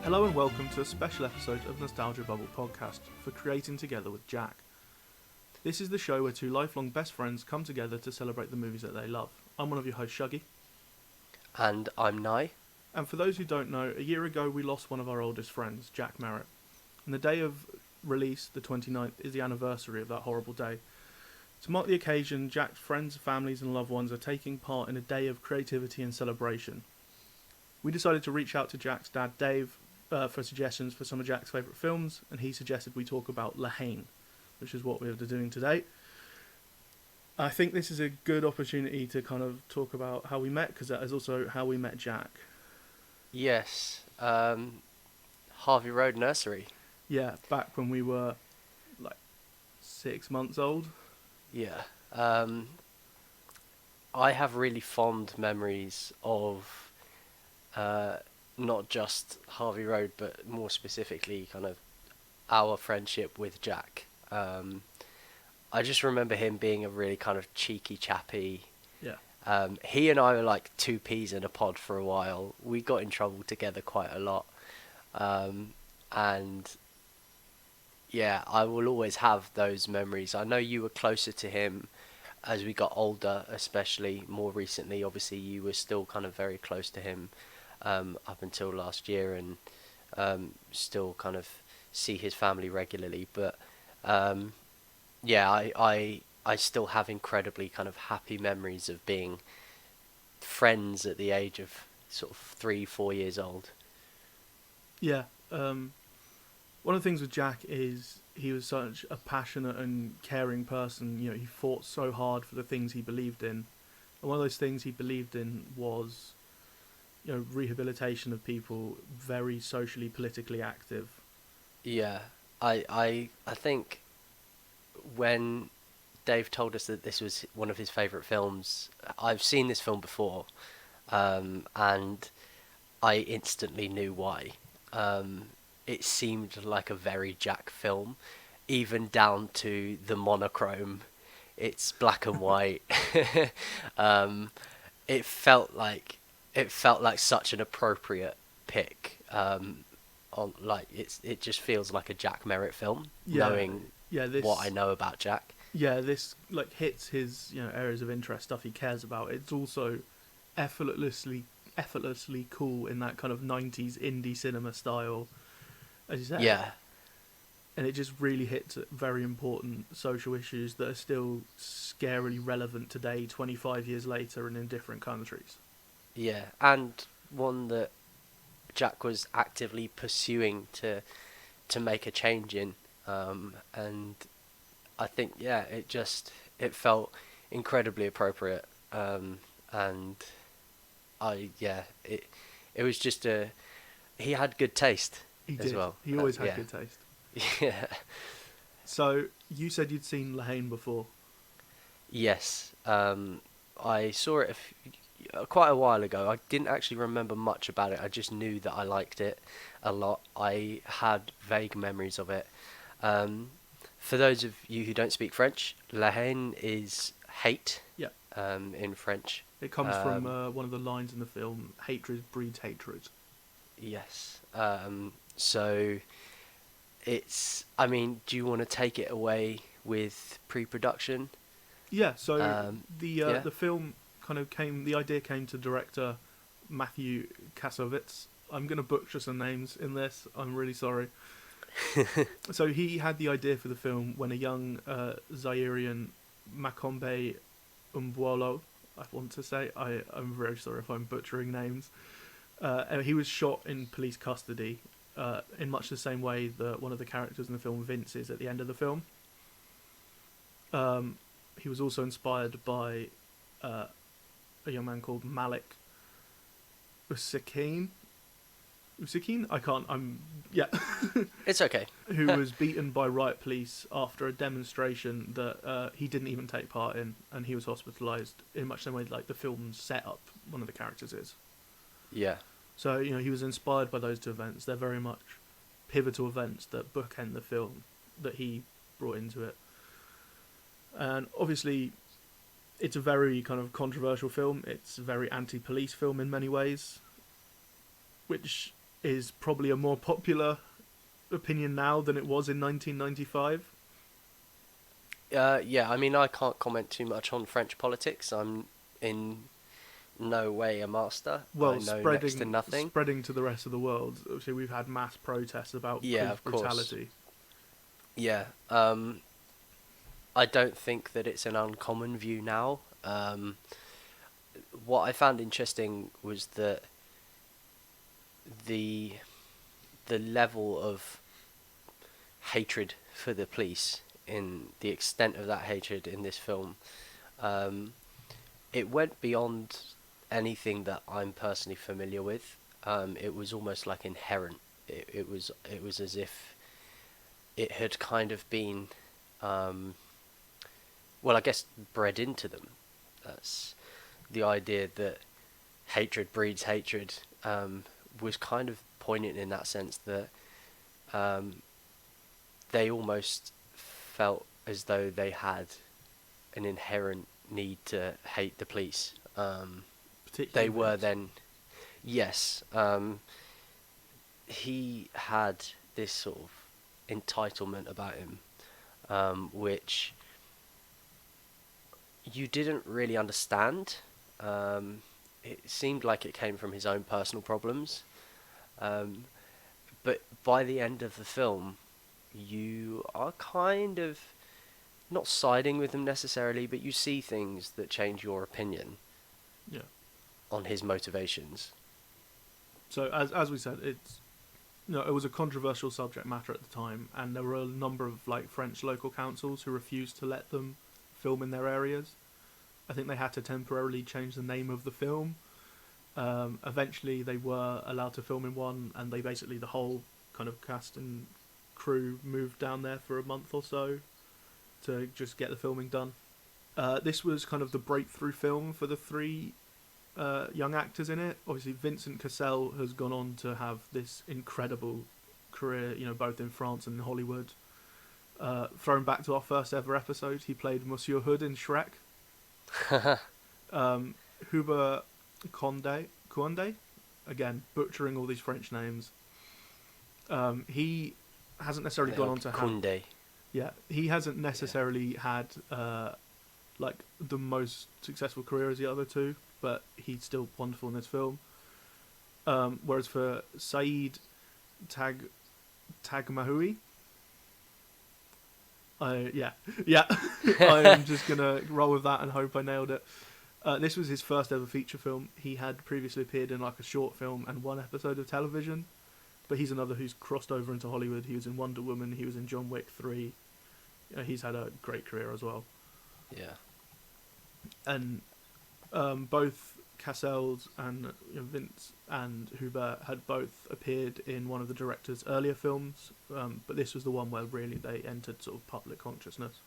Hello and welcome to a special episode of Nostalgia Bubble Podcast for Creating Together with Jack. This is the show where two lifelong best friends come together to celebrate the movies that they love. I'm one of your hosts, Shuggy. And I'm Nye. And for those who don't know, a year ago we lost one of our oldest friends, Jack Merritt. And the day of release, the 29th, is the anniversary of that horrible day. To mark the occasion, Jack's friends, families and loved ones are taking part in a day of creativity and celebration. We decided to reach out to Jack's dad, Dave, for suggestions for some of Jack's favourite films, and he suggested we talk about Haine, which is what we're doing today. I think this is a good opportunity to kind of talk about how we met, because that is also how we met Jack. Yes, Harvey Road Nursery. Yeah, back when we were like 6 months old. Yeah. I have really fond memories of not just Harvey Road, but more specifically kind of our friendship with Jack. I just remember him being a really kind of cheeky chappy. Yeah. He and I were like two peas in a pod for a while. We got in trouble together quite a lot. And yeah, I will always have those memories. I know you were closer to him as we got older, especially more recently. Obviously, you were still kind of very close to him up until last year, and still kind of see his family regularly. But yeah, I still have incredibly kind of happy memories of being friends at the age of sort of 3-4 years old. Yeah. One of the things with Jack is he was such a passionate and caring person. You know, he fought so hard for the things he believed in. And one of those things he believed in was, you know, rehabilitation of people, very socially, politically active. Yeah, I think when Dave told us that this was one of his favourite films, I've seen this film before, and I instantly knew why. It seemed like a very Jack film, even down to the monochrome. It's black and white. It felt like such an appropriate pick. On like it just feels like a Jack Merritt film, knowing what I know about Jack. Yeah, this like hits his, you know, areas of interest, stuff he cares about. It's also effortlessly cool in that kind of 90s indie cinema style, as you said. Yeah. And it just really hits at very important social issues that are still scarily relevant today, 25 years later, and in different countries. Yeah, and one that Jack was actively pursuing to make a change in, and I think it felt incredibly appropriate, and it was just he had good taste He as did. well. He always had good taste. Yeah. So you said you'd seen Haine before. Yes, I saw it quite a while ago. I didn't actually remember much about it. I just knew that I liked it a lot. I had vague memories of it. For those of you who don't speak French, La Haine is hate. Yeah. In French. It comes from one of the lines in the film, hatred breeds hatred. Yes. So it's, I mean, do you want to take it away with pre-production? Yeah, so the film kind of the idea came to director Matthew Kassovitz. I'm going to butcher some names in this, I'm really sorry. So he had the idea for the film when a young Zairian Makombe Umbuolo, I want to say, I'm very sorry if I'm butchering names. He was shot in police custody in much the same way that one of the characters in the film, Vince, is at the end of the film. He was also inspired by a young man called Malik Usakine. It's okay. Who was beaten by riot police after a demonstration that he didn't even take part in, and he was hospitalised in much the same way like the film's setup, one of the characters is. Yeah. So, you know, he was inspired by those two events. They're very much pivotal events that bookend the film that he brought into it. And obviously, it's a very kind of controversial film. It's a very anti-police film in many ways, which is probably a more popular opinion now than it was in 1995. Yeah, I mean, I can't comment too much on French politics. I'm in no way a master. I Well, know next to nothing. spreading to the rest of the world. Obviously, we've had mass protests about Yeah, police of course. brutality. Yeah, I don't think that it's an uncommon view now. What I found interesting was that the the level of hatred for the police, in the extent of that hatred in this film, um, it went beyond anything that I'm personally familiar with. It was almost like inherent. It was as if it had kind of been, um, well, I guess, bred into them. That's the idea that hatred breeds hatred, was kind of poignant in that sense that, um, they almost felt as though they had an inherent need to hate the police. They Particularly were Vince. then, yes, he had this sort of entitlement about him, which you didn't really understand. It seemed like it came from his own personal problems, um, but by the end of the film, you are kind of not siding with him necessarily, but you see things that change your opinion Yeah. on his motivations. So as we said, it was a controversial subject matter at the time, and there were a number of like French local councils who refused to let them film in their areas. I think they had to temporarily change the name of the film. Eventually, they were allowed to film in one, and they basically the whole kind of cast and crew moved down there for a month or so to just get the filming done. This was kind of the breakthrough film for the three young actors in it. Obviously, Vincent Cassel has gone on to have this incredible career, both in France and in Hollywood. Thrown back to our first ever episode, he played Monsieur Hood in Shrek. Hubert Conde, again butchering all these French names. He hasn't necessarily gone on to have. Kunde. Yeah, he hasn't necessarily had like the most successful career as the other two, but he's still wonderful in this film. Whereas for Saeed Tagmahoui, yeah, I am just gonna roll with that and hope I nailed it. This was his first ever feature film. He had previously appeared in like a short film and one episode of television, but he's another who's crossed over into Hollywood. He was in Wonder Woman. He was in John Wick 3. He's had a great career as well. Yeah. And both Cassels and Vince and Hubert had both appeared in one of the director's earlier films, but this was the one where really they entered sort of public consciousness.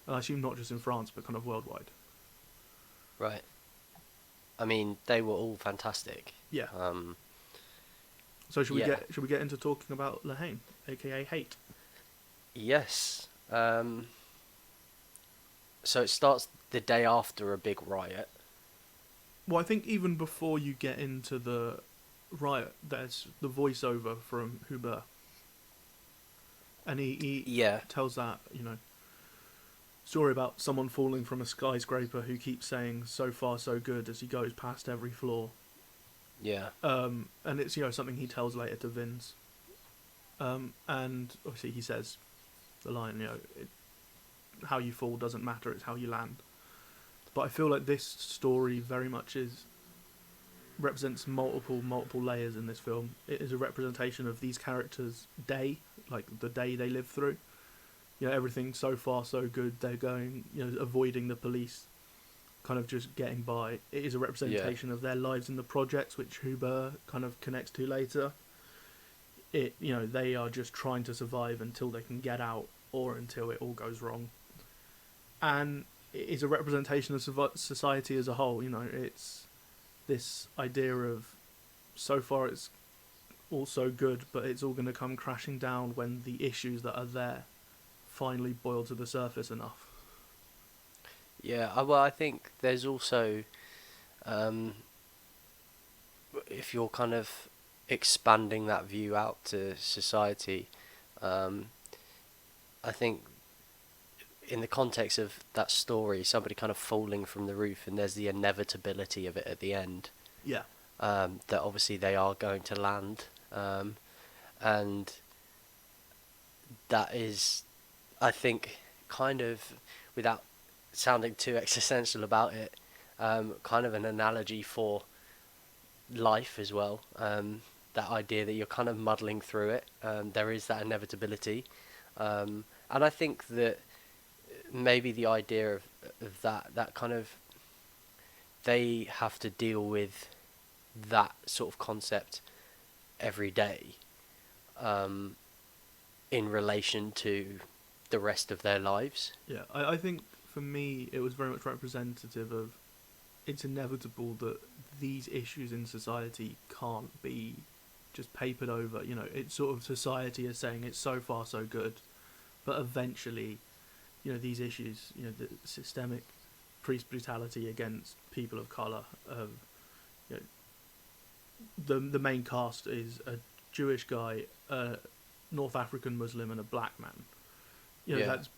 And I assume not just in France, but kind of worldwide. Right. I mean, they were all fantastic. Yeah. Um, So should yeah. we get into talking about Haine, aka Hate? Yes. So it starts the day after a big riot. Well, I think even before you get into the riot, there's the voiceover from Hubert, and he Yeah. tells that story about someone falling from a skyscraper who keeps saying "so far so good" as he goes past every floor. Yeah. And it's something he tells later to Vince. And obviously he says the line, how you fall doesn't matter, it's how you land. But I feel like this story very much represents multiple layers in this film. It is a representation of these characters' day, like the day they live through. Everything so far so good. They're going, avoiding the police, kind of just getting by. It is a representation of their lives in the projects, which Hubert kind of connects to later. They are just trying to survive until they can get out, or until it all goes wrong. And it is a representation of society as a whole. It's this idea of so far it's all so good, but it's all going to come crashing down when the issues that are there finally boil to the surface enough. Yeah. Well, I think there's also, if you're kind of expanding that view out to society. Um, I think in the context of that story, somebody kind of falling from the roof, and there's the inevitability of it at the end. Yeah, That obviously they are going to land, and that is, I think, kind of, without sounding too existential about it, kind of an analogy for life as well. That idea that you're kind of muddling through it. There is that inevitability, and I think that maybe the idea of that kind of, they have to deal with that sort of concept every day, um, in relation to the rest of their lives. yeah. I think for me, it was very much representative of it's inevitable that these issues in society can't be just papered over. You know, it's sort of society is saying it's so far so good, but eventually, you know, these issues, you know, the systemic police brutality against people of color, you know, the main cast is a Jewish guy, a North African Muslim, and a black man. You know, Yeah. that's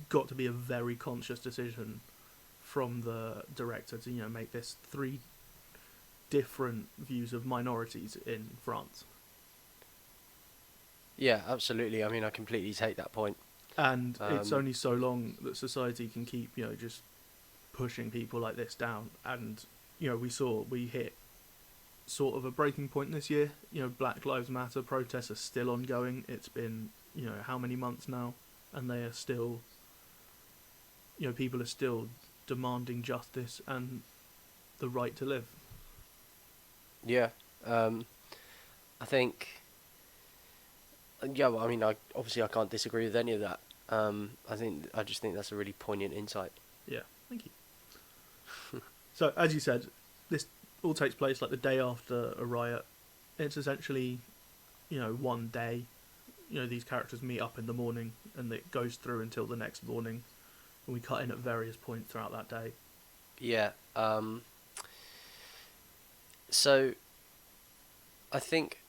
got to be a very conscious decision from the director to, you know, make this three different views of minorities in France. Yeah, absolutely. I mean, I completely take that point. And it's Um, only so long that society can keep, you know, just pushing people like this down. And, you know, we hit sort of a breaking point this year. You know, Black Lives Matter protests are still ongoing. It's been, you know, how many months now? And they are still, you know, people are still demanding justice and the right to live. yeah. Um, I think. Yeah. Well, I mean, I can't disagree with any of that. I just think that's a really poignant insight. Yeah, thank you. So, as you said, this all takes place like the day after a riot. It's essentially, you know, one day. You know, these characters meet up in the morning and it goes through until the next morning. And we cut in at various points throughout that day. Yeah. So I think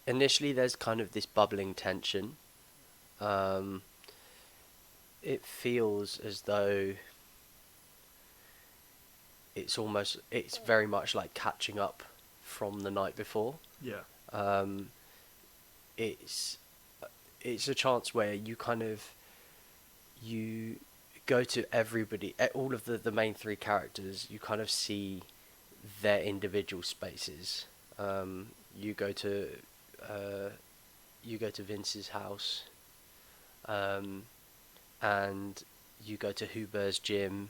initially there's kind of this bubbling tension. Um, it feels as though it's very much like catching up from the night before. Yeah, Um, it's it's a chance where you go to everybody, all of the main three characters. You kind of see their individual spaces. You go to uh, Vince's house, um, and you go to Huber's gym.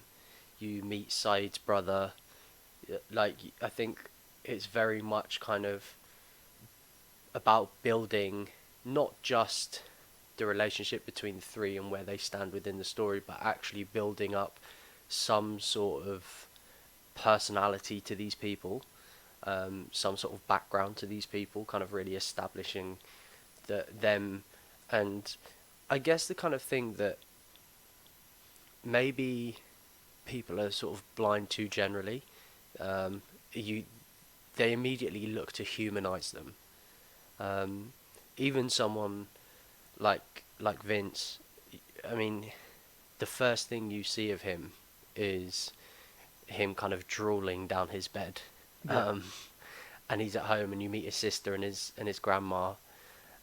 You meet Said's brother. Like, I think it's very much kind of about building not just the relationship between the three and where they stand within the story, but actually building up some sort of personality to these people, some sort of background to these people, kind of really establishing them. And I guess the kind of thing that maybe people are sort of blind to generally, um, you they immediately look to humanize them. Um, Even someone like Vince, I mean, the first thing you see of him is him kind of drooling down his bed, yeah, um, and he's at home, and you meet his sister and his grandma,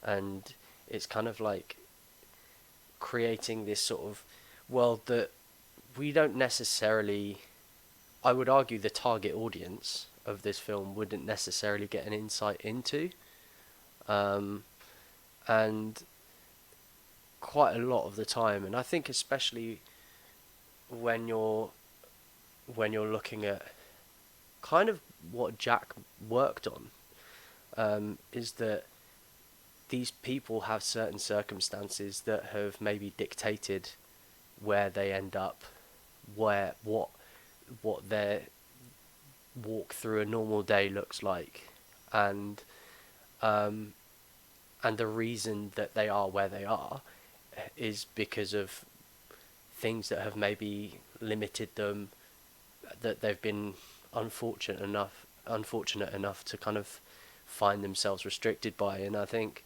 and it's kind of like creating this sort of world that we don't necessarily. I would argue the target audience of this film wouldn't necessarily get an insight into, um, and quite a lot of the time, and I think especially when you're looking at kind of what Jack worked on, is that these people have certain circumstances that have maybe dictated where they end up, where what their walk through a normal day looks like, and um, and the reason that they are where they are is because of things that have maybe limited them, that they've been unfortunate enough to kind of find themselves restricted by. And I think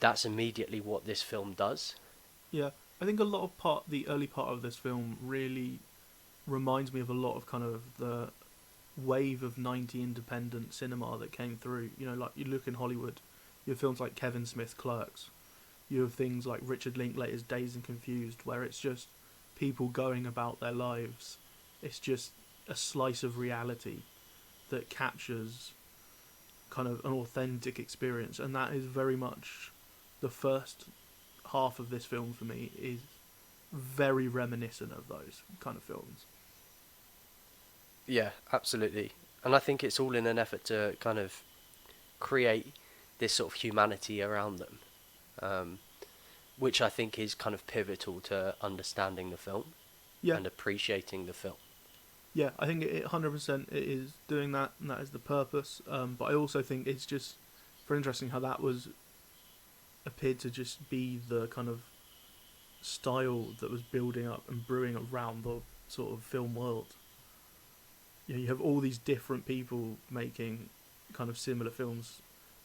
that's immediately what this film does. Yeah, I think a lot of the early part of this film really reminds me of a lot of kind of the wave of 90 independent cinema that came through. You know, like you look in Hollywood, you have films like Kevin Smith Clerks. You have things like Richard Linklater's Dazed and Confused, where it's just people going about their lives. It's just a slice of reality that captures kind of an authentic experience, and that is very much the first half of this film for me is very reminiscent of those kind of films. Yeah, absolutely. And I think it's all in an effort to kind of create this sort of humanity around them, um, which I think is kind of pivotal to understanding the film Yeah, and appreciating the film. yeah, I think it 100% it is doing that, and that is the purpose. But I also think it's just very interesting how that was appeared to just be the kind of style that was building up and brewing around the sort of film world. You know, you have all these different people making kind of similar films,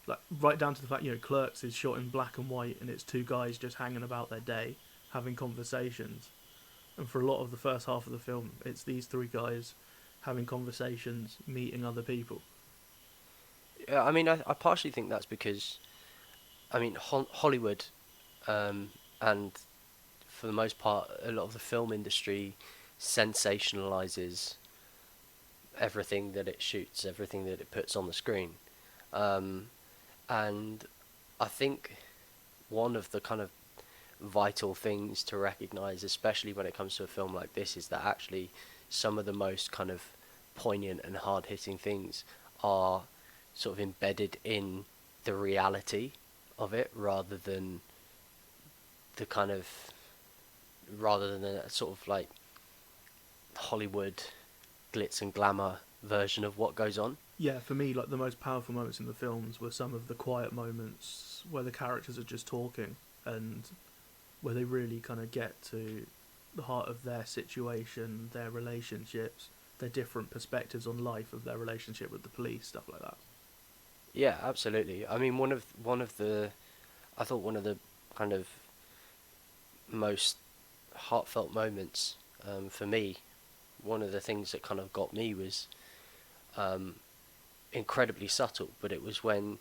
like right down to the fact, you know, Clerks is shot in black and white, and it's two guys just hanging about their day, having conversations. And for a lot of the first half of the film, it's these three guys having conversations, meeting other people. Yeah, I mean, I partially think that's because, I mean, Hollywood, and for the most part, a lot of the film industry sensationalizes everything that it shoots, everything that it puts on the screen. Um, and I think one of the kind of vital things to recognize, especially when it comes to a film like this, is that actually some of the most kind of poignant and hard hitting things are sort of embedded in the reality of it the kind of rather than a sort of like Hollywood glitz and glamour version of what goes on. Yeah, for me, like the most powerful moments in the films were some of the quiet moments where the characters are just talking and where they really kind of get to the heart of their situation, their relationships, their different perspectives on life of their relationship with the police, stuff like that. Yeah, absolutely. I mean, I thought one of the kind of most heartfelt moments for me, one of the things that kind of got me was um, incredibly subtle, but it was when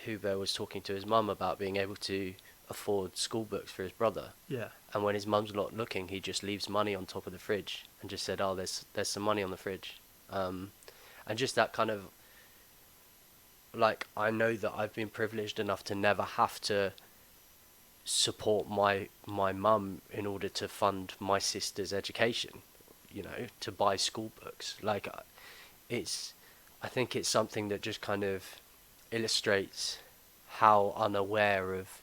Hubert was talking to his mum about being able to afford school books for his brother. Yeah, And when his mum's not looking, he just leaves money on top of the fridge and just said, "Oh, there's some money on the fridge," and just that kind of like I know that I've been privileged enough to never have to support my mum in order to fund my sister's education, you know, to buy school books. Like it's, I think it's something that just kind of illustrates how unaware of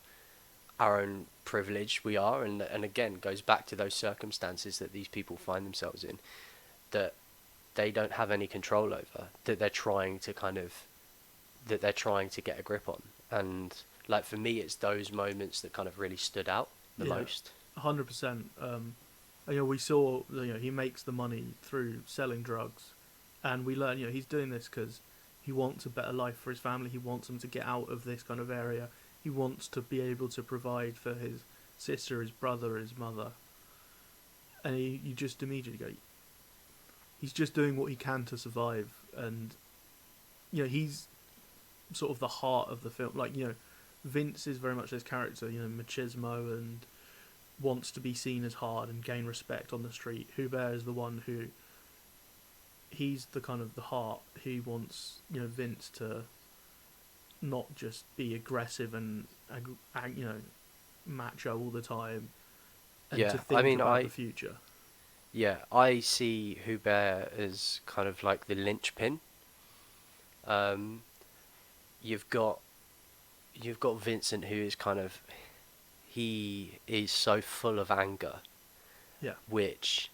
our own privilege we are, and again goes back to those circumstances that these people find themselves in that they don't have any control over, that they're trying to get a grip on. And like for me, it's those moments that kind of really stood out the yeah, most. 100%. You know, we saw, you know, he makes the money through selling drugs, and we learn, you know, he's doing this because he wants a better life for his family. He wants them to get out of this kind of area. He wants to be able to provide for his sister, his brother, his mother. And you just immediately go, he's just doing what he can to survive. And, you know, he's sort of the heart of the film. Like, you know, Vince is very much this character, you know, machismo, and wants to be seen as hard and gain respect on the street. Hubert is the one who, he's the kind of the heart. He wants, you know, Vince to not just be aggressive and you know, macho all the time, and to Yeah, I think mean, about the future. I see Hubert as kind of like the linchpin. Um, you've got you've got Vincent, who is kind of, he is so full of anger, Yeah, which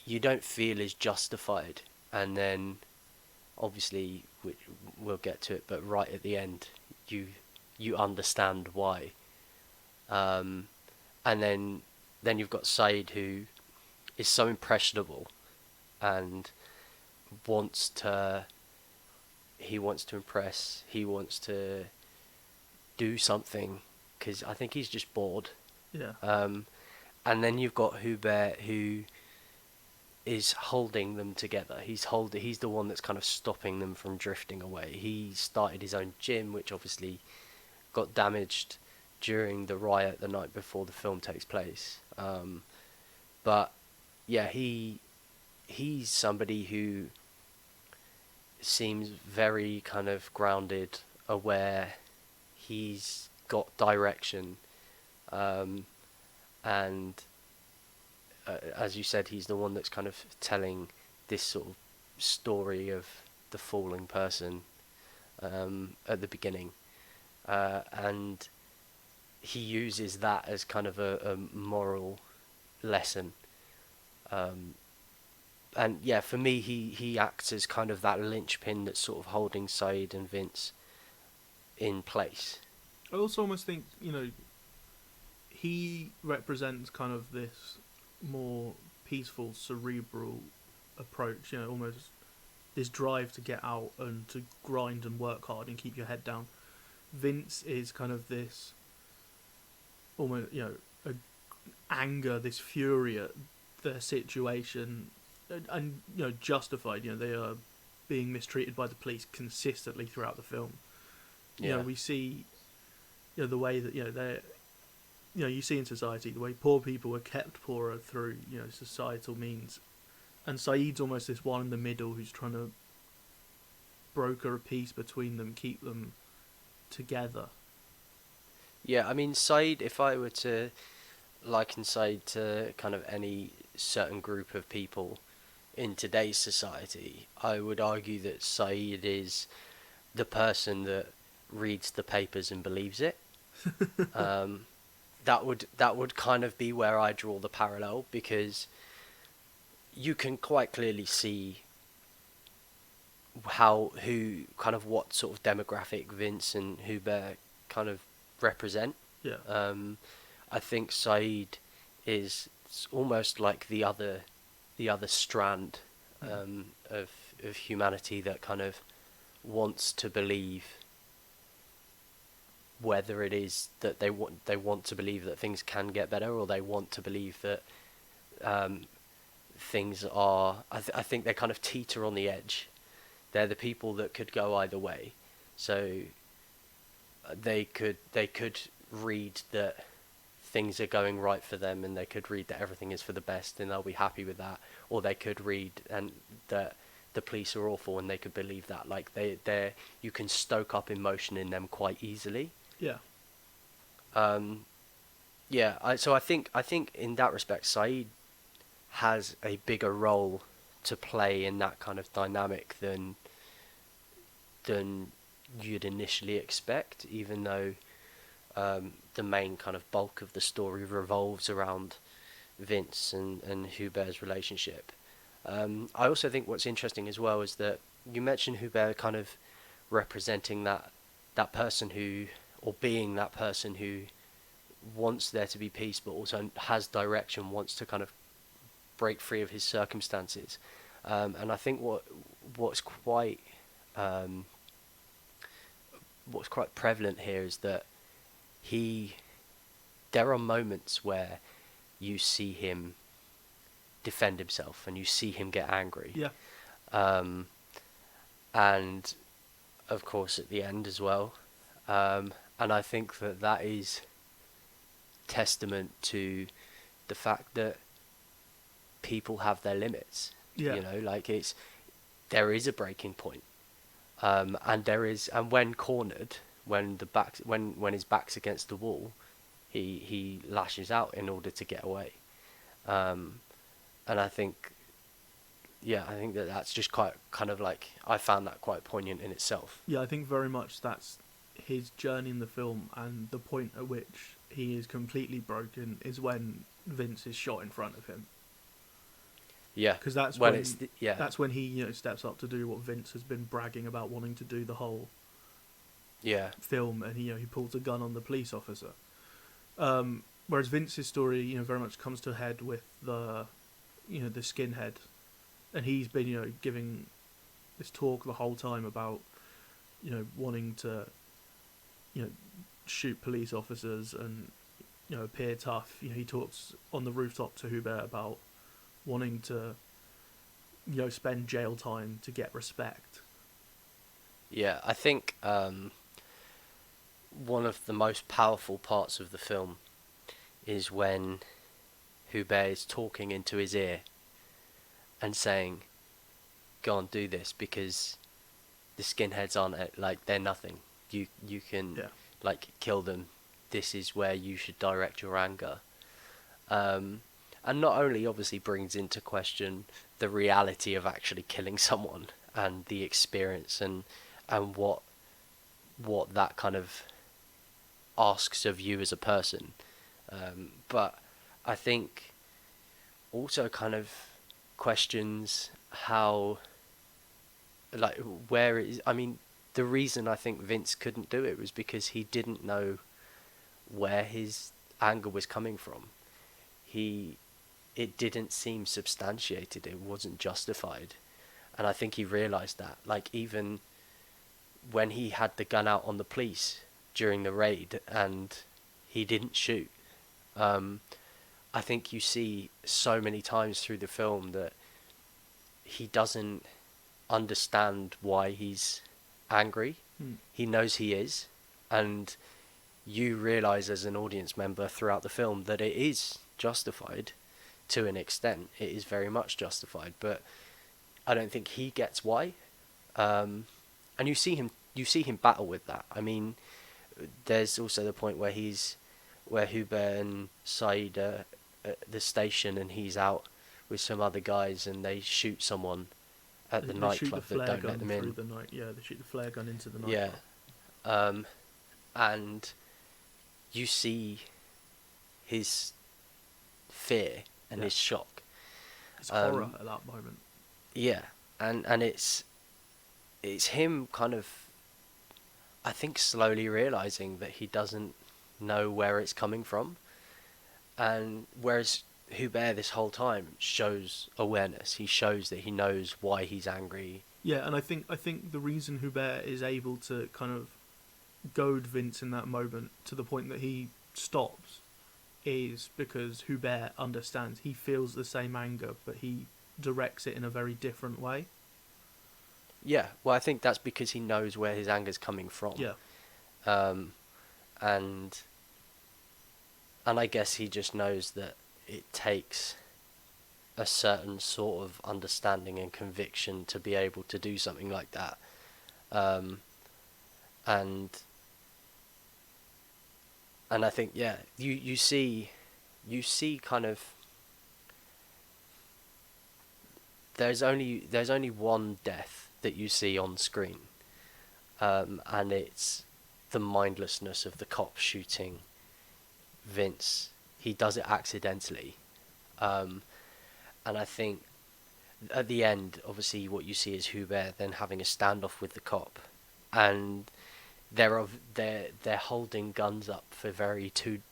you don't feel is justified, and then obviously we'll get to it, but right at the end you you understand why. Um, and then you've got Said, who is so impressionable and wants to he wants to impress. He wants to do something because I think he's just bored. Yeah. And then you've got Hubert, who is holding them together. He's the one that's kind of stopping them from drifting away. He started his own gym, which obviously got damaged during the riot the night before the film takes place. But yeah, he's somebody who seems very kind of grounded, aware. He's got direction, and as you said, he's the one that's kind of telling this sort of story of the falling person at the beginning, and he uses that as kind of a moral lesson. And yeah, for me, he acts as kind of that linchpin that's sort of holding Saeed and Vince in place. I also almost think, he represents kind of this more peaceful, cerebral approach, almost this drive to get out and to grind and work hard and keep your head down. Vince is kind of this almost, a anger, this fury at their situation, and justified. They are being mistreated by the police consistently throughout the film. Yeah. We see, the way that they're, you see in society the way poor people are kept poorer through societal means, and Saeed's almost this one in the middle who's trying to broker a peace between them, keep them together. Yeah, I mean, Saeed, if I were to liken Saeed to kind of any certain group of people in today's society, I would argue that Saeed is the person that reads the papers and believes it. That would kind of be where I draw the parallel, because you can quite clearly see what sort of demographic Vince and Hubert kind of represent. Yeah. I think Saeed is almost like the other strand of humanity that kind of wants to believe, whether it is that they want to believe that things can get better, or they want to believe that things are. I think they kind of teeter on the edge. They're the people that could go either way. So they could read that things are going right for them, and they could read that everything is for the best, and they'll be happy with that. Or they could read and that the police are awful, and they could believe that. Like you can stoke up emotion in them quite easily. Yeah. So I think in that respect, Saeed has a bigger role to play in that kind of dynamic than you'd initially expect, even though the main kind of bulk of the story revolves around Vince and Hubert's relationship. I also think what's interesting as well is that you mentioned Hubert kind of representing that person who, or being that person who wants there to be peace, but also has direction, wants to kind of break free of his circumstances. And I think what's quite prevalent here is that there are moments where you see him defend himself and you see him get angry. Yeah. And of course at the end as well. And I think that is testament to the fact that people have their limits. Yeah. There is a breaking point. And when cornered, when his back's against the wall, he lashes out in order to get away. And I think that's just quite kind of like, I found that quite poignant in itself. Yeah, I think very much that's his journey in the film, and the point at which he is completely broken is when Vince is shot in front of him. Yeah, because that's when he steps up to do what Vince has been bragging about wanting to do the whole film, and he pulls a gun on the police officer. Whereas Vince's story very much comes to a head with the skinhead, and he's been giving this talk the whole time about wanting to, you know, shoot police officers and, appear tough. He talks on the rooftop to Hubert about wanting to, spend jail time to get respect. Yeah, I think one of the most powerful parts of the film is when Hubert is talking into his ear and saying, "Go on, do this because the skinheads aren't like they're nothing. You can Yeah. like kill them. This is where you should direct your anger." And not only obviously brings into question the reality of actually killing someone and the experience and what that kind of asks of you as a person, but I think also kind of questions how, like, where it is. I mean, the reason I think Vince couldn't do it was because he didn't know where his anger was coming from. It didn't seem substantiated. It wasn't justified, and I think he realized that. Like, even when he had the gun out on the police during the raid and he didn't shoot, I think you see so many times through the film that he doesn't understand why he's angry. He knows he is, and you realize as an audience member throughout the film that it is justified to an extent. It is very much justified, but I don't think he gets why. And you see him battle with that. I mean, there's also the point where Hubert and Saeed are at the station and he's out with some other guys and they shoot someone at the nightclub that don't let them in. They shoot the flare gun into the Yeah, nightclub. And you see his fear and his shock. His horror at that moment. Yeah, and it's him kind of, I think, slowly realizing that he doesn't know where it's coming from, and whereas Hubert this whole time shows awareness. He shows that he knows why he's angry. Yeah, and I think the reason Hubert is able to kind of goad Vince in that moment to the point that he stops is because Hubert understands. He feels the same anger, but he directs it in a very different way. Yeah, well, I think that's because he knows where his anger's coming from. Yeah. And I guess he just knows that it takes a certain sort of understanding and conviction to be able to do something like that. And I think, yeah, you see kind of, there's only one death that you see on screen, and it's the mindlessness of the cop shooting Vince. He does it accidentally, and I think at the end, obviously, what you see is Hubert then having a standoff with the cop, and they're holding guns up for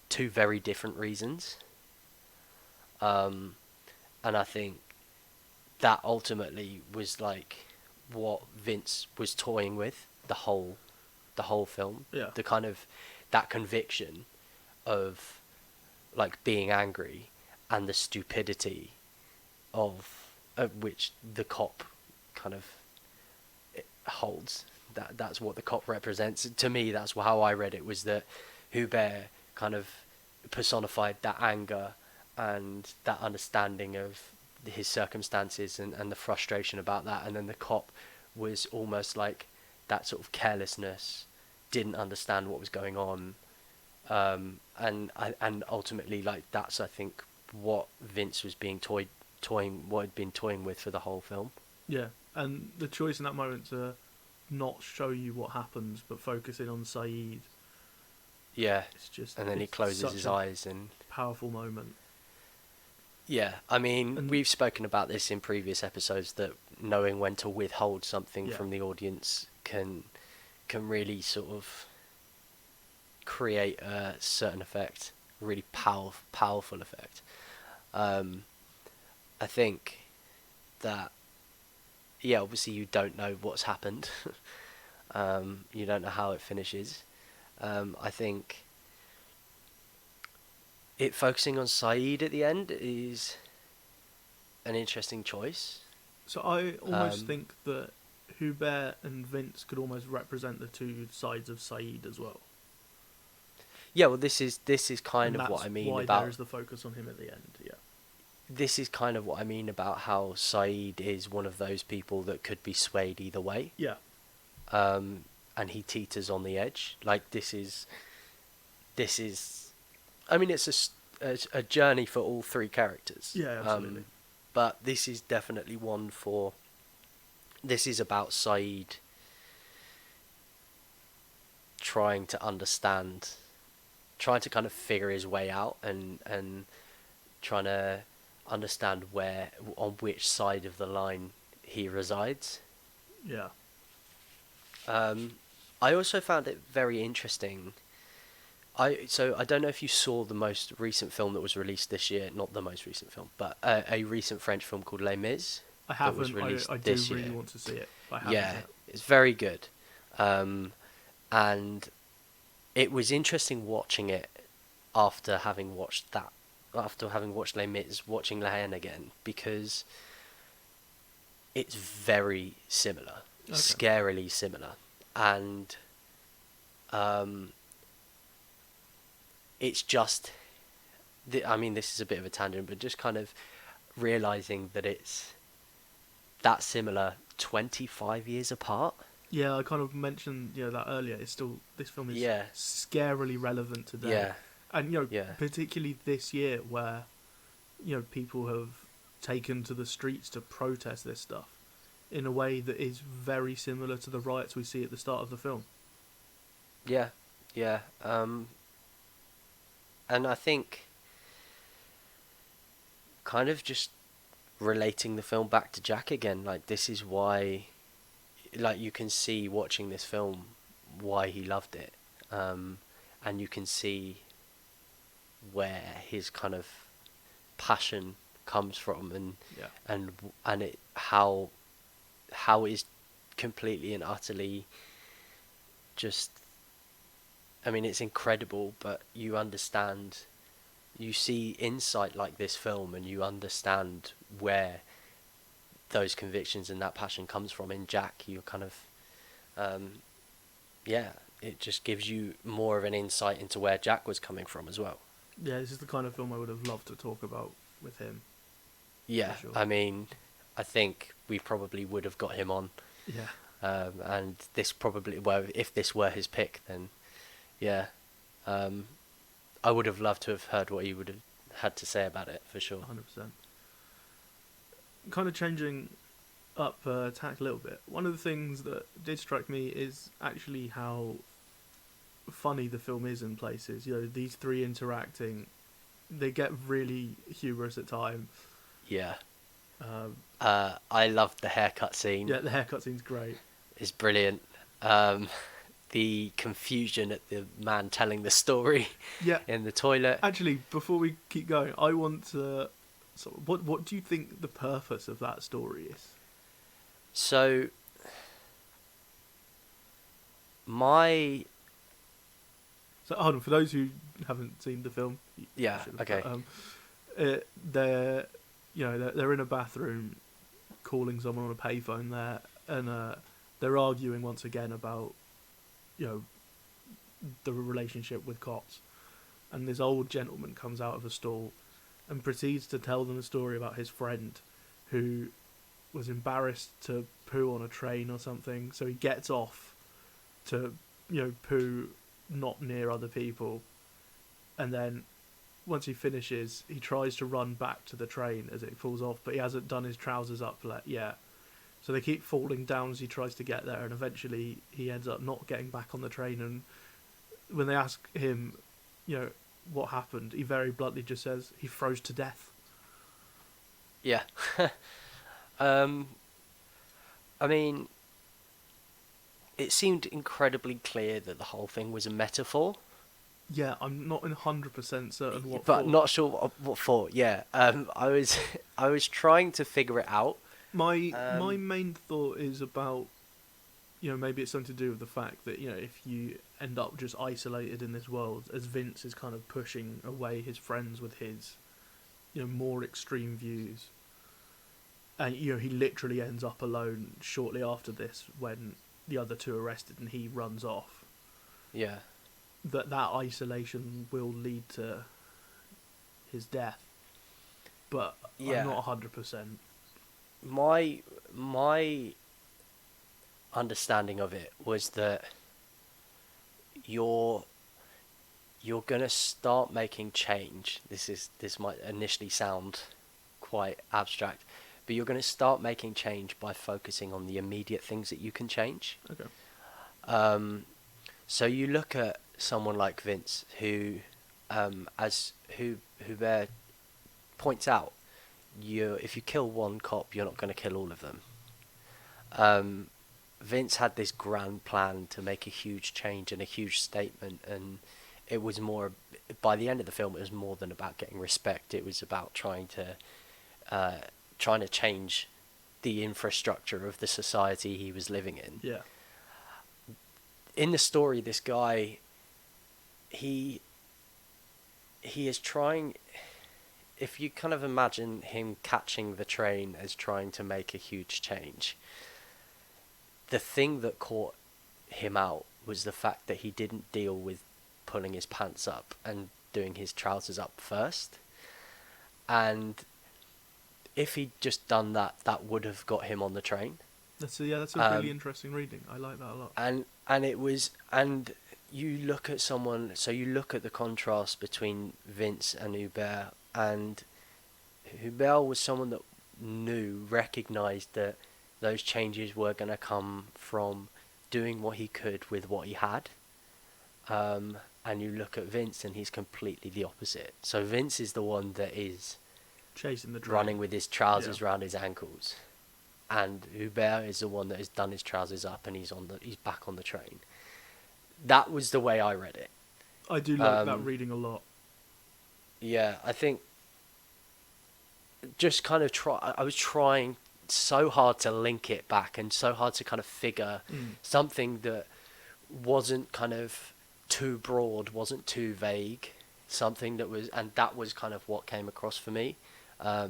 two very different reasons, and I think that ultimately was like what Vince was toying with the whole film. Yeah. The kind of that conviction of like being angry and the stupidity of which the cop kind of holds. That's what the cop represents. To me, that's how I read it, was that Hubert kind of personified that anger and that understanding of his circumstances and the frustration about that, and then the cop was almost like that sort of carelessness, didn't understand what was going on, and ultimately, like, that's, I think, what Vince was being what had been toying with for the whole film. Yeah, and the choice in that moment to not show you what happens but focus in on Saeed. Yeah, it's just, and then he closes his eyes and powerful moment. Yeah, I mean, we've spoken about this in previous episodes, that knowing when to withhold something from the audience can really sort of create a certain effect, a really powerful effect. I think that, yeah, obviously you don't know what's happened, You don't know how it finishes. I think it focusing on Saeed at the end is an interesting choice. So I almost Um, think that Hubert and Vince could almost represent the two sides of Saeed as well, yeah, well, this is kind and of what that's I mean why there about is the focus on him at the end. Yeah, this is kind of what I mean about how Saeed is one of those people that could be swayed either way, yeah, um, and he teeters on the edge. Like this is, I mean, it's a journey for all three characters. yeah, absolutely. But this is definitely one for. This is about Saeed trying to understand, trying to kind of figure his way out, and trying to understand where on which side of the line he resides. Yeah, Um, I also found it very interesting. I don't know if you saw the most recent film that was released this year. Not the most recent film, but a recent French film called Les Mis I that was haven't. released I do this really year. want to see it. I haven't Yeah, yet. it's very good. Um, and it was interesting watching it after having watched that, after having watched Les Mis, watching La Haine again, because it's very similar, Okay. scarily similar, and um, it's just, I mean, this is a bit of a tangent, but just kind of realizing that it's that similar 25 years apart. Yeah, I kind of mentioned that earlier. It's still this film is Yeah, scarily relevant today, yeah, and yeah, particularly this year where people have taken to the streets to protest this stuff in a way that is very similar to the riots we see at the start of the film. yeah, yeah. And I think kind of just relating the film back to Jack again, like this is why, like you can see watching this film why he loved it, and you can see where his kind of passion comes from, Yeah, and it how it is completely and utterly just, I mean, it's incredible, but you understand, you see insight like this film and you understand where those convictions and that passion comes from in Jack. You kind of, um, yeah, it just gives you more of an insight into where Jack was coming from as well. yeah. This is the kind of film I would have loved to talk about with him Yeah, for sure. I mean, I think we probably would have got him on, Yeah, and this probably, well, if this were his pick, then yeah, um, I would have loved to have heard what he would have had to say about it for sure. 100%. Kind of changing up tack a little bit. One of the things that did strike me is actually how funny the film is in places. These three interacting, they get really humorous at times. Yeah. Um, I loved the haircut scene. yeah, the haircut scene's great. It's brilliant. Um, the confusion at the man telling the story Yeah, in the toilet. actually, before we keep going, I want to. So, what do you think the purpose of that story is? So my So, hold on, for those who haven't seen the film, you yeah, should have, okay. they're they're in a bathroom calling someone on a payphone there, and they're arguing once again about you know the relationship with cops, and this old gentleman comes out of a stall and proceeds to tell them a story about his friend who was embarrassed to poo on a train or something, so he gets off to poo not near other people, and then once he finishes, he tries to run back to the train as it falls off, but he hasn't done his trousers up yet. So they keep falling down as he tries to get there, and eventually he ends up not getting back on the train. And when they ask him, what happened, he very bluntly just says he froze to death. Yeah. um, I mean, it seemed incredibly clear that the whole thing was a metaphor, Yeah, I'm not 100% certain what but for. not sure what for. Yeah. I was I was trying to figure it out. My Um, main thought is about maybe it's something to do with the fact that, if you end up just isolated in this world, as Vince is kind of pushing away his friends with his, more extreme views, and, he literally ends up alone shortly after this when the other two are arrested and he runs off. Yeah. That isolation will lead to his death. But I'm not 100%. My understanding of it was that you're gonna start making change. This might initially sound quite abstract, but you're gonna start making change by focusing on the immediate things that you can change. Okay. So you look at someone like Vince, who Hubert points out, if you kill one cop, you're not going to kill all of them. Vince had this grand plan to make a huge change and a huge statement, and it was more. By the end of the film, it was more than about getting respect. It was about trying to change the infrastructure of the society he was living in. Yeah. In the story, this guy, he is trying. If you kind of imagine him catching the train as trying to make a huge change, the thing that caught him out was the fact that he didn't deal with pulling his pants up and doing his trousers up first. And if he'd just done that, that would have got him on the train. That's a really interesting reading. I like that a lot. And you look at someone, so you look at the contrast between Vince and Hubert, and Hubert was someone that recognised that those changes were going to come from doing what he could with what he had. And you look at Vince, and he's completely the opposite. So Vince is the one that is chasing the train, running with his trousers around his ankles, and Hubert is the one that has done his trousers up and he's back on the train. That was the way I read it. I do like that reading a lot. Yeah, I think just kind of I was trying so hard to link it back and so hard to kind of figure something that wasn't kind of too broad, wasn't too vague, something that was, and that was kind of what came across for me. But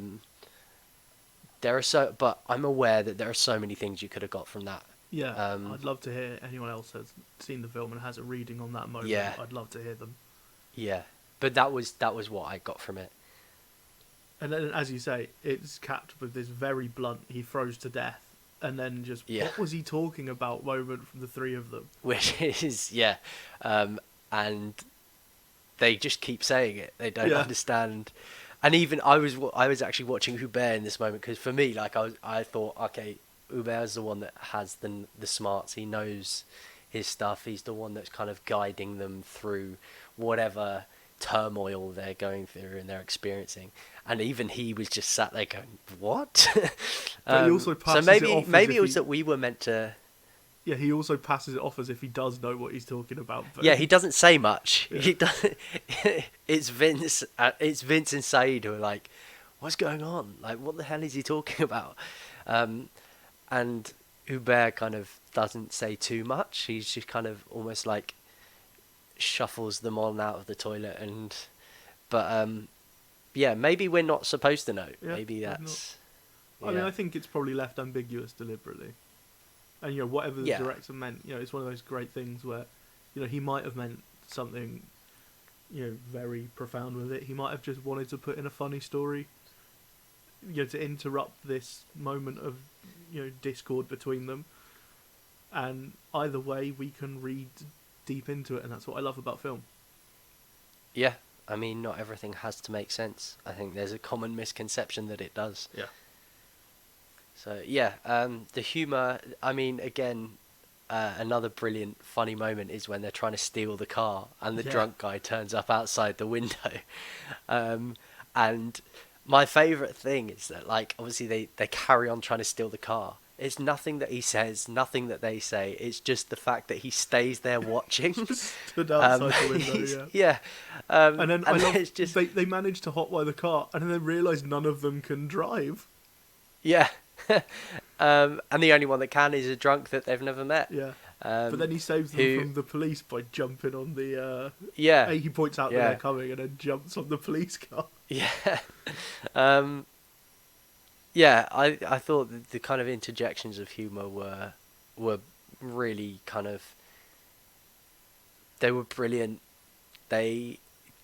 I'm aware that there are so many things you could have got from that. Yeah, I'd love to hear anyone else has seen the film and has a reading on that moment. Yeah. I'd love to hear them. Yeah, but that was what I got from it. And then, as you say, it's capped with this very blunt, he froze to death, and then just, what was he talking about moment from the three of them? Which is, and they just keep saying it. They don't understand. And even I was actually watching Hubert in this moment, because for me, like I thought, okay, Hubert's the one that has the smarts. He knows his stuff. He's the one that's kind of guiding them through whatever turmoil they're going through and they're experiencing. And even he was just sat there going, "What?" But he also passes it off. Maybe it was that we were meant to. Yeah, he also passes it off as if he does know what he's talking about. But yeah, he doesn't say much. Yeah. He doesn't. It's Vince. It's Vince and Said who are like, "What's going on? Like, what the hell is he talking about?" And Hubert kind of doesn't say too much. He's just kind of almost like shuffles them on out of the toilet, but maybe we're not supposed to know. Yeah, maybe that's. I mean, I think it's probably left ambiguous deliberately. And, whatever the director meant, it's one of those great things where, he might have meant something, very profound with it. He might have just wanted to put in a funny story, to interrupt this moment of, discord between them. And either way, we can read deep into it, and that's what I love about film. Yeah. I mean, not everything has to make sense. I think there's a common misconception that it does. Yeah. So, the humour, I mean, again, another brilliant, funny moment is when they're trying to steal the car and the drunk guy turns up outside the window. And my favourite thing is that, like, obviously they carry on trying to steal the car. It's nothing that he says, nothing that they say. It's just the fact that he stays there watching. Stood outside the window, yeah. And then I love, they manage to hotwire the car and then they realise none of them can drive. Yeah. And the only one that can is a drunk that they've never met. Yeah. But then he saves them Who, from the police by jumping on the. yeah, He points out that yeah, they're coming and then jumps on the police car. yeah. um, yeah, I thought that the kind of interjections of humour were really kind of, they were brilliant. They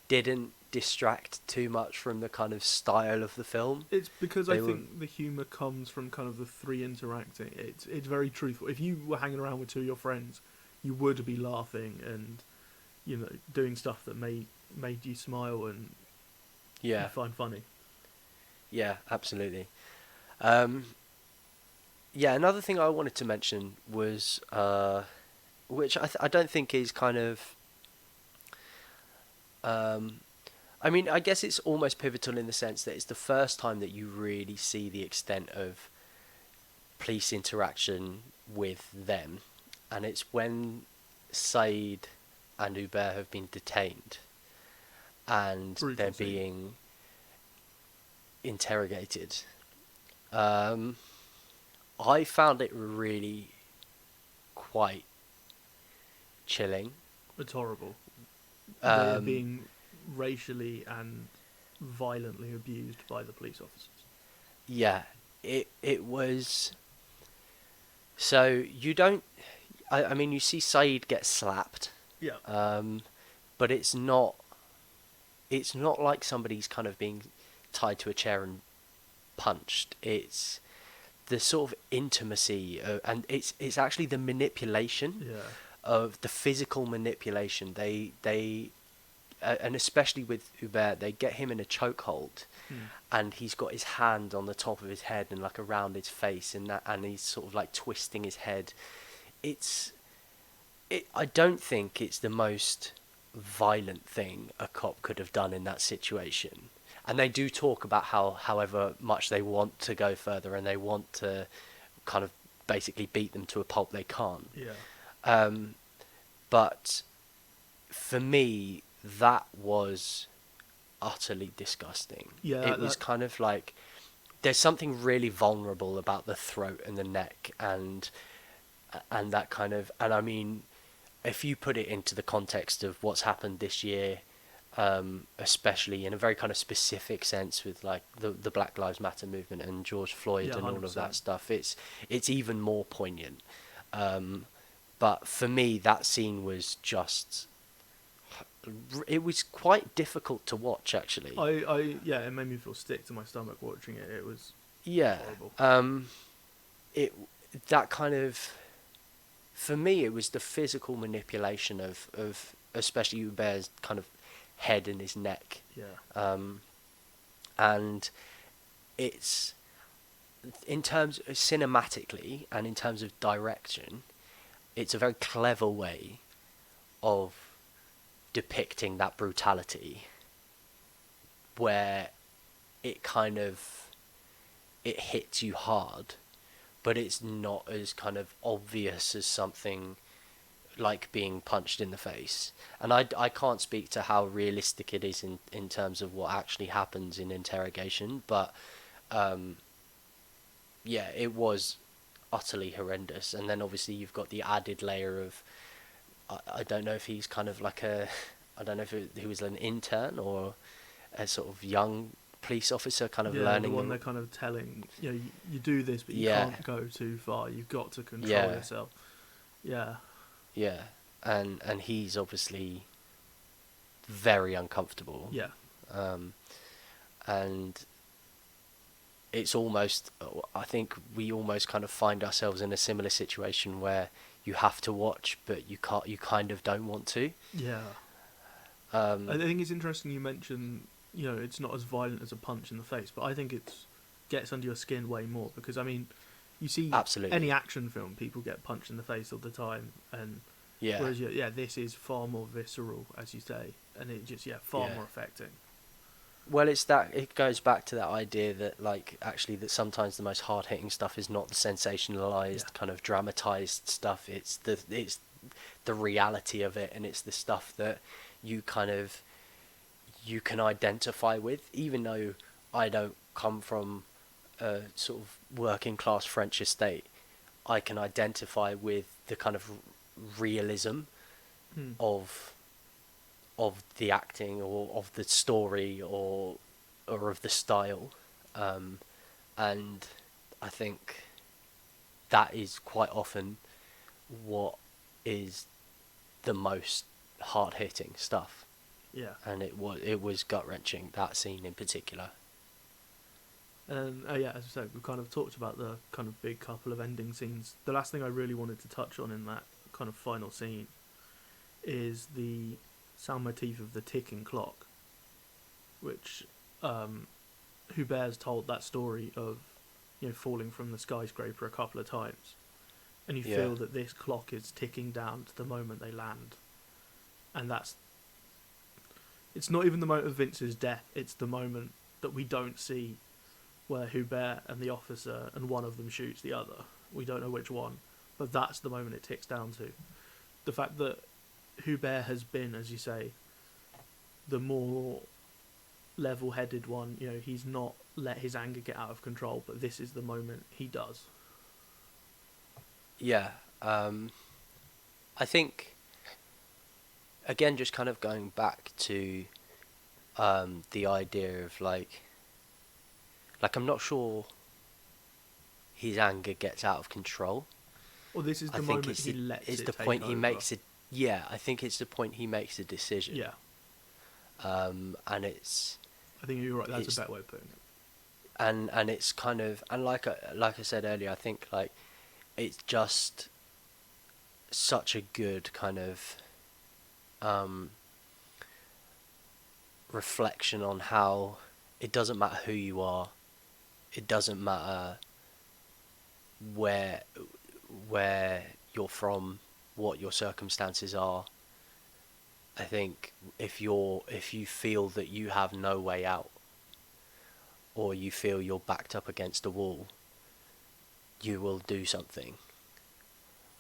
didn't distract too much from the kind of style of the film. It's because I They were, think the humour comes from kind of the three interacting. It's very truthful. If you were hanging around with two of your friends, you would be laughing and doing stuff that made you smile and you yeah, find funny. yeah, absolutely. Um, yeah, another thing I wanted to mention was, which I don't think is kind of, um, I mean, I guess it's almost pivotal in the sense that it's the first time that you really see the extent of police interaction with them, and it's when Said and Hubert have been detained and Brutal they're scene. being interrogated. Um, I found it really quite chilling. It's horrible. They are Um, being racially and violently abused by the police officers. yeah, it was. So you don't. I mean, you see Said get slapped, Yeah. but it's not. It's not like somebody's kind of being tied to a chair and punched. It's the sort of intimacy, and it's actually the manipulation Yeah. of the physical manipulation. They and especially with Hubert, they get him in a chokehold, and he's got his hand on the top of his head and like around his face, and he's sort of like twisting his head. It's I don't think it's the most violent thing a cop could have done in that situation. And they do talk about how, however much they want to go further and they want to kind of basically beat them to a pulp, they can't. Yeah. But for me, that was utterly disgusting. Yeah. It was kind of like there's something really vulnerable about the throat and the neck and that kind of, and I mean, if you put it into the context of what's happened this year, especially in a very kind of specific sense with like the Black Lives Matter movement and George Floyd Yeah, and all of 100%. that stuff, it's even more poignant. But for me, that scene was just, it was quite difficult to watch actually. Yeah, it made me feel sick to my stomach watching it. It was Yeah. horrible. It that kind of, for me, it was the physical manipulation of especially Hubert's kind of head and his neck. Yeah. And it's, in terms of cinematically and in terms of direction, it's a very clever way of depicting that brutality where it kind of, it hits you hard, but it's not as kind of obvious as something like being punched in the face. And I can't speak to how realistic it is in terms of what actually happens in interrogation, but yeah, it was utterly horrendous. And then obviously you've got the added layer of, I don't know if he's kind of like a, I don't know if he was an intern or a sort of young police officer kind of learning. The one they're kind of telling, you do this, but you Yeah. can't go too far. You've got to control Yeah. yourself. Yeah. Yeah, and he's obviously very uncomfortable. Yeah. And it's almost, I think we almost kind of find ourselves in a similar situation where you have to watch, but you can't. You kind of don't want to. Yeah. I think it's interesting you mention, it's not as violent as a punch in the face, but I think it gets under your skin way more because, I mean, you see Absolutely. any action film, people get punched in the face all the time, and Yeah. whereas this is far more visceral, as you say, and it just far more affecting. Well, it's that, it goes back to that idea that like actually that sometimes the most hard hitting stuff is not the sensationalized kind of dramatized stuff. It's the reality of it, and it's the stuff that you kind of, you can identify with, even though I don't come from a sort of working class French estate, I can identify with the kind of realism Hmm. of the acting or of the story or of the style, um, and I think that is quite often what is the most hard hitting stuff. Yeah. And it was gut wrenching, that scene in particular. And yeah, as I said, we kind of talked about the kind of big couple of ending scenes. The last thing I really wanted to touch on in that kind of final scene is the sound motif of the ticking clock, which Hubert's told that story of, falling from the skyscraper a couple of times, and you Yeah, feel that this clock is ticking down to the moment they land, and it's not even the moment of Vince's death; it's the moment that we don't see, where Hubert and the officer and one of them shoots the other. We don't know which one, but that's the moment it ticks down to. The fact that Hubert has been, as you say, the more level-headed one. He's not let his anger get out of control, but this is the moment he does. yeah. I think again, just kind of going back to the idea of like I'm not sure his anger gets out of control. Well, this is I the think moment he lets it's it the take point he over. makes it. Yeah, I think it's the point he makes a decision. Yeah, And it's I think you're right. That's a it's better way of putting it. and it's kind of, and like I said earlier, I think like it's just such a good kind of um, reflection on how it doesn't matter who you are, it doesn't matter where where you're from, what your circumstances are. I think if you feel that you have no way out, or you feel you're backed up against a wall, you will do something.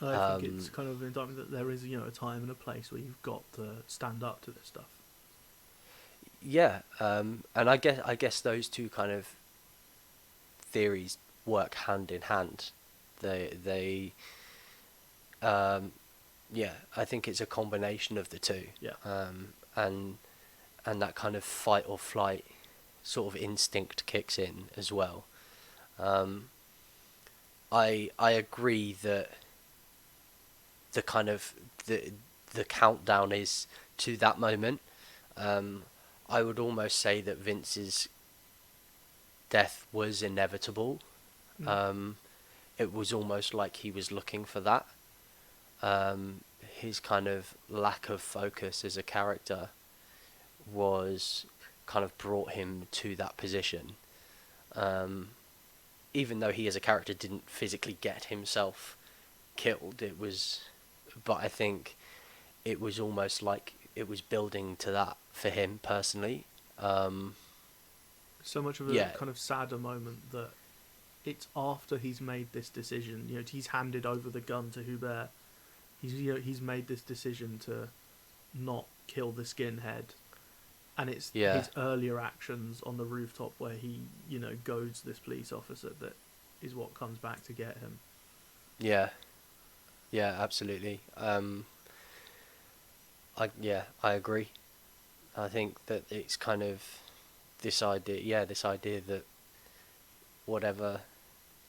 I think it's Um, kind of an indictment that there is, a time and a place where you've got to stand up to this stuff. yeah, and I guess those two kind of theories work hand in hand. They yeah, I think it's a combination of the two, Yeah, and that kind of fight or flight sort of instinct kicks in as well. Um, I agree that the kind of the countdown is to that moment. Um, I would almost say that Vince's death was inevitable. mm. Um, it was almost like he was looking for that. His kind of lack of focus as a character was kind of brought him to that position. Um, Even though he as a character didn't physically get himself killed, but I think it was almost like it was building to that for him personally. Um, So much of a yeah, kind of sadder moment that it's after he's made this decision. He's handed over the gun to Hubert. He's made this decision to not kill the skinhead, and it's yeah, his earlier actions on the rooftop where he goads this police officer that is what comes back to get him. yeah, yeah, absolutely. I agree. I think that it's kind of this idea that whatever,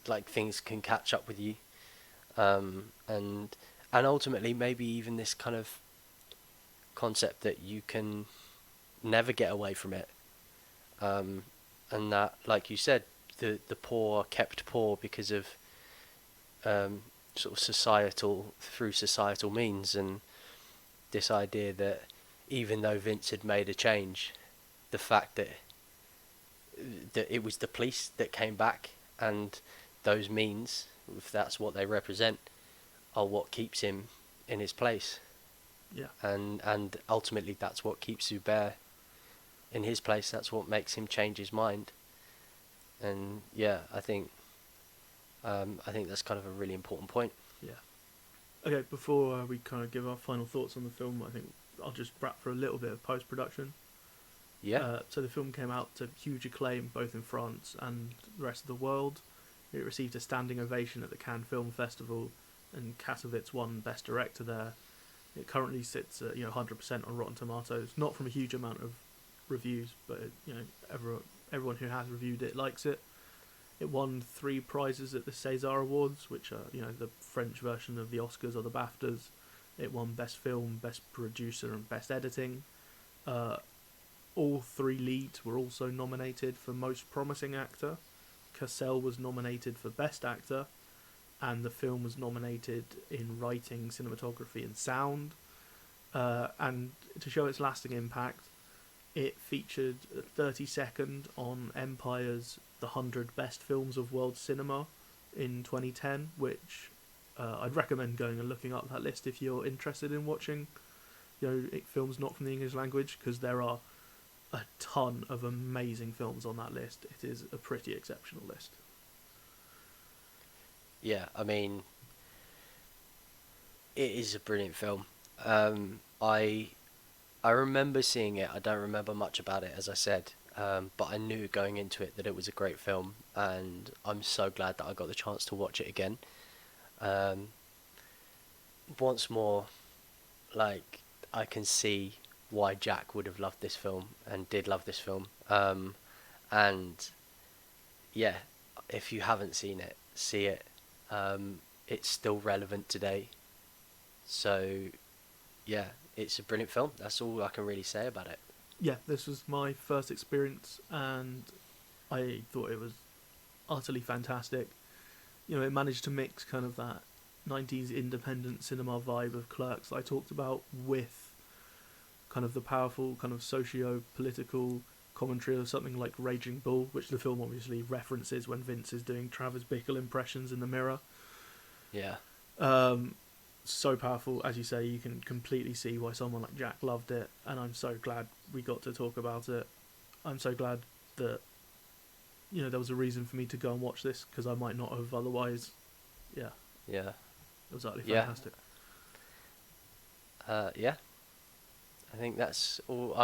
like things can catch up with you, and ultimately maybe even this kind of concept that you can never get away from it, um, and that, like you said, the poor are kept poor because of sort of societal means, and this idea that even though Vince had made a change, the fact that it was the police that came back, and those means, if that's what they represent, are what keeps him in his place, Yeah, and ultimately that's what keeps Hubert in his place. That's what makes him change his mind, and yeah, I think that's kind of a really important point. yeah. Okay, before we kind of give our final thoughts on the film, I think I'll just wrap for a little bit of post production. Yeah. So the film came out to huge acclaim both in France and the rest of the world. It received a standing ovation at the Cannes Film Festival, and Kassovitz won Best Director there. It currently sits at 100% on Rotten Tomatoes, not from a huge amount of reviews, but everyone who has reviewed it likes it. It won 3 prizes at the César Awards, which are the French version of the Oscars or the BAFTAs. It won Best Film, Best Producer, and Best Editing. All 3 leads were also nominated for Most Promising Actor. Cassell was nominated for Best Actor, and the film was nominated in Writing, Cinematography, and Sound. And to show its lasting impact, it featured a 30-second on Empire's The 100 Best Films of World Cinema in 2010, which I'd recommend going and looking up that list if you're interested in watching films not from the English language, because there are a ton of amazing films on that list. It is a pretty exceptional list. Yeah, I mean, it is a brilliant film. I remember seeing it. I don't remember much about it, as I said, but I knew going into it that it was a great film, and I'm so glad that I got the chance to watch it again. Um, Once more, like, I can see why Jack would have loved this film and did love this film. And yeah, if you haven't seen it, see it. It's still relevant today. So yeah, it's a brilliant film. That's all I can really say about it. Yeah, this was my first experience, and I thought it was utterly fantastic. It managed to mix kind of that 90s independent cinema vibe of Clerks that I talked about with kind of the powerful kind of socio-political commentary of something like Raging Bull, which the film obviously references when Vince is doing Travis Bickle impressions in the mirror. Yeah. So powerful, as you say. You can completely see why someone like Jack loved it, and I'm so glad we got to talk about it. I'm so glad that there was a reason for me to go and watch this, because I might not have otherwise. Yeah, Yeah. it was utterly Yeah. fantastic. Yeah. I think that's all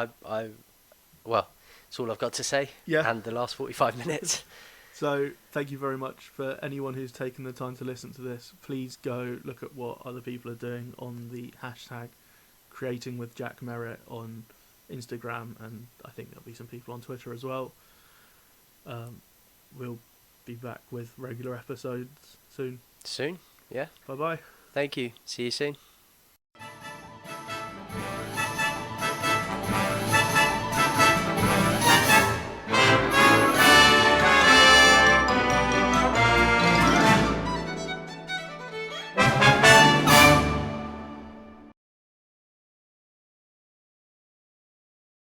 well, it's all I've got to say. Yeah. And the last 45 minutes. So thank you very much for anyone who's taken the time to listen to this. Please go look at what other people are doing on the hashtag Creating with Jack Merritt on Instagram, and I think there'll be some people on Twitter as well. We'll be back with regular episodes soon. Soon. Yeah. Bye bye. Thank you. See you soon.